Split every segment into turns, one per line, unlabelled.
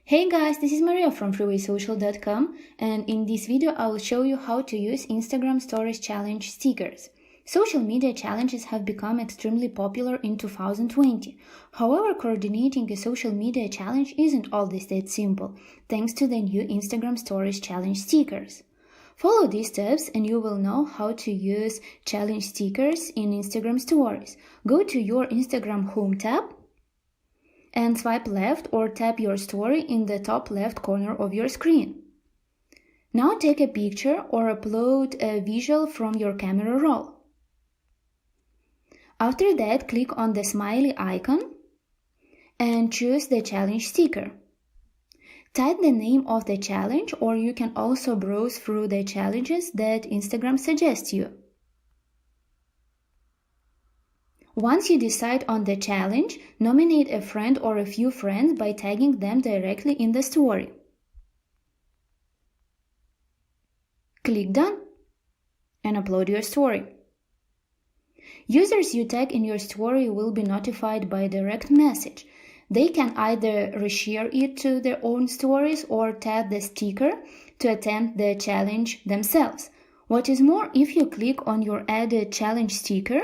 Hey guys, this is Maria from freewaysocial.com, and in this video I will show you how to use Instagram Stories Challenge stickers. Social media challenges have become extremely popular in 2020. However, coordinating a social media challenge isn't always that simple, thanks to the new Instagram Stories Challenge stickers. Follow these steps and you will know how to use challenge stickers in Instagram Stories. Go to your Instagram Home tab and swipe left or tap your story in the top left corner of your screen. Now take a picture or upload a visual from your camera roll. After that, click on the smiley icon and choose the challenge sticker. Type the name of the challenge, or you can also browse through the challenges that Instagram suggests you. Once you decide on the challenge, nominate a friend or a few friends by tagging them directly in the story. Click Done and upload your story. Users you tag in your story will be notified by direct message. They can either reshare it to their own stories or tag the sticker to attempt the challenge themselves. What is more, if you click on your added challenge sticker,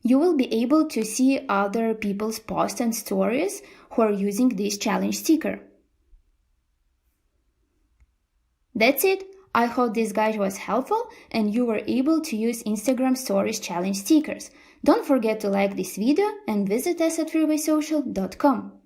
you will be able to see other people's posts and stories who are using this challenge sticker. That's it. I hope this guide was helpful and you were able to use Instagram Stories Challenge stickers. Don't forget to like this video and visit us at freewaysocial.com.